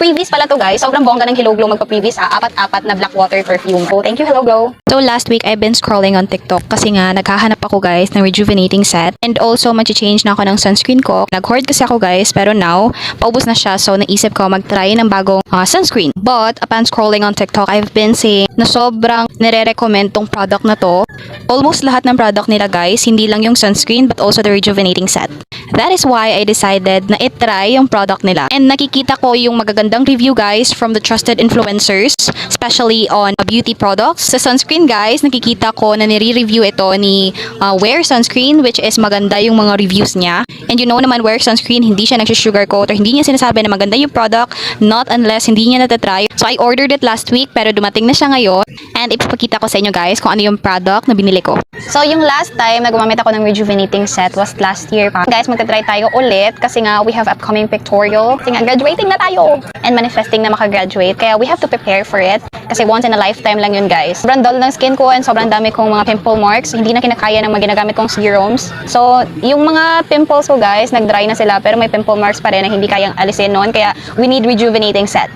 previous pala to guys. Sobrang bongga ng Hello Glow magpa-previous apat-apat na black water perfume. So, thank you Hello Glow. So last week, I've been scrolling on TikTok kasi nga naghahanap ako guys ng rejuvenating set. And also, mag-change na ako ng sunscreen ko. Nag-hoard kasi ako guys, pero now, paubos na siya. So naisip ko mag-try ng bagong sunscreen. But upon scrolling on TikTok, I've been seeing na sobrang nire-recommend tong product na to. Almost lahat ng product nila guys, hindi lang yung sunscreen but also the rejuvenating set. That is why I decided na itry yung product nila. And nakikita ko yung magagandang review guys from the trusted influencers, especially on beauty products. Sa sunscreen guys, nakikita ko na nire-review ito ni Wear Sunscreen, which is maganda yung mga reviews niya. And you know naman Wear Sunscreen, hindi siya nag-sugarcoat or hindi niya sinasabi na maganda yung product, not unless hindi niya natatry. So I ordered it last week pero dumating na siya ngayon. And ipapakita ko sa inyo guys kung ano yung product na binili ko. So, yung last time na gumamit ako ng rejuvenating set was last year pa. Guys, magta-try tayo ulit kasi nga we have upcoming pictorial. Kasi nga, graduating na tayo. And manifesting na makagraduate. Kaya we have to prepare for it. Kasi once in a lifetime lang yun, guys. Sobrang dull ng skin ko and sobrang dami kong mga pimple marks. Hindi na kinakaya ng mga ginagamit kong serums. So, yung mga pimples ko, guys, nag-dry na sila. Pero may pimple marks pa rin na hindi kayang alisin noon. Kaya we need rejuvenating set.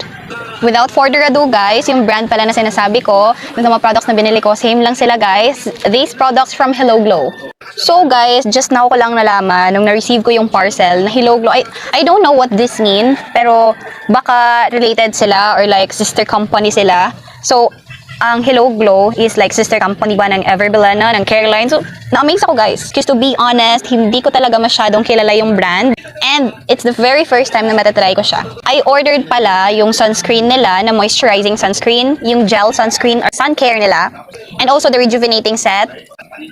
Without further ado guys, yung brand pala na sinasabi ko, yung mga products na binili ko, same lang sila guys. These products from Hello Glow. So guys, just now ko lang nalaman nung na-receive ko yung parcel na Hello Glow. I don't know what this mean, pero baka related sila or like sister company sila. So, ang Hello Glow is like sister company ba ng Everbelena, ng Careline. So, na-amaze ako guys. Because to be honest, hindi ko talaga masyadong kilala yung brand. And it's the very first time na matatry ko siya. I ordered pala yung sunscreen nila na moisturizing sunscreen, yung gel sunscreen or sun care nila, and also the rejuvenating set,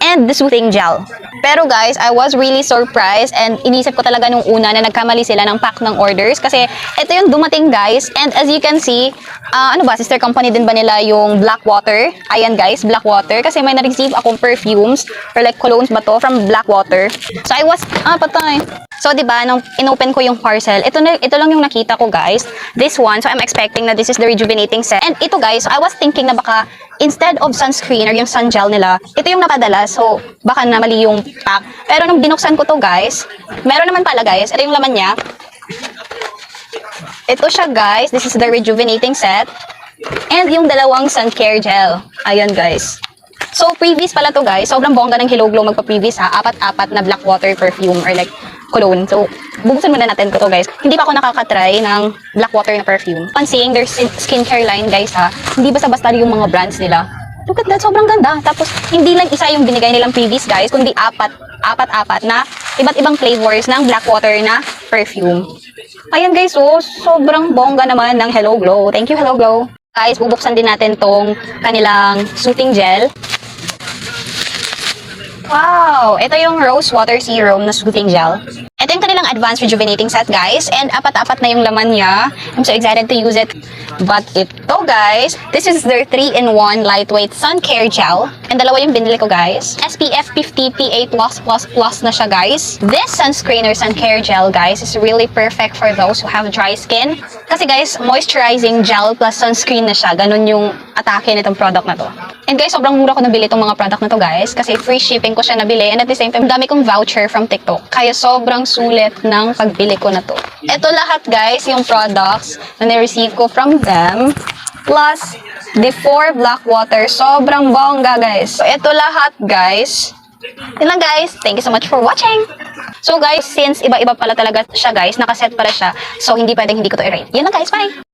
and the soothing gel. Pero guys, I was really surprised and inisip ko talaga nung una na nagkamali sila ng pack ng orders kasi ito yung dumating guys. And as you can see, sister company din ba nila yung Black Water? Ayan guys, Black Water. Kasi may na-receive akong perfumes or like colognes ba to from Black Water. So I was, patay. So, diba, nung inopen ko yung parcel, ito lang yung nakita ko, guys. This one, so I'm expecting na this is the rejuvenating set. And ito, guys, so I was thinking na baka instead of sunscreen or yung sun gel nila, ito yung napadala. So, baka na mali yung pack. Pero nung binuksan ko to, guys, meron naman pala, guys. Ito yung laman niya. Ito siya, guys. This is the rejuvenating set. And yung dalawang sun care gel. Ayan, guys. So, previous pala to guys. Sobrang bongga ng Hello Glow magpa-previous apat-apat na black water perfume or like cologne. So, bubuksan muna natin ko to guys. Hindi pa ako nakakatry ng black water na perfume. On seeing their skincare line guys hindi basta-basta yung mga brands nila. Look at that, sobrang ganda. Tapos, hindi lang isa yung binigay nilang previous guys, kundi apat-apat na iba't ibang flavors ng black water na perfume. Ayan guys, sobrang bongga naman ng Hello Glow. Thank you Hello Glow. Guys, bubuksan din natin tong kanilang soothing gel. Wow! Ito yung Rose Water Serum na soothing gel. Ito yung kanilang advanced rejuvenating set, guys. And apat-apat na yung laman niya. I'm so excited to use it. But ito, guys, this is their 3-in-1 lightweight sun care gel. And dalawa yung binili ko, guys. SPF 50 PA+++ na siya, guys. This sunscreen or sun care gel, guys, is really perfect for those who have dry skin. Kasi, guys, moisturizing gel plus sunscreen na siya. Ganun yung atake nitong product na to. And guys, sobrang mura ko nabili itong mga product na to guys. Kasi free shipping ko siya nabili. And at the same time, dami kong voucher from TikTok. Kaya sobrang sulit ng pagbili ko na to. Ito lahat guys, yung products na na-receive ko from them. Plus, the 4 black water. Sobrang bongga guys. So, ito lahat guys. Yun lang guys. Thank you so much for watching. So guys, since iba-iba pala talaga siya guys, nakaset pala siya. So, hindi pwedeng hindi ko to i-rate. Yun lang guys. Bye!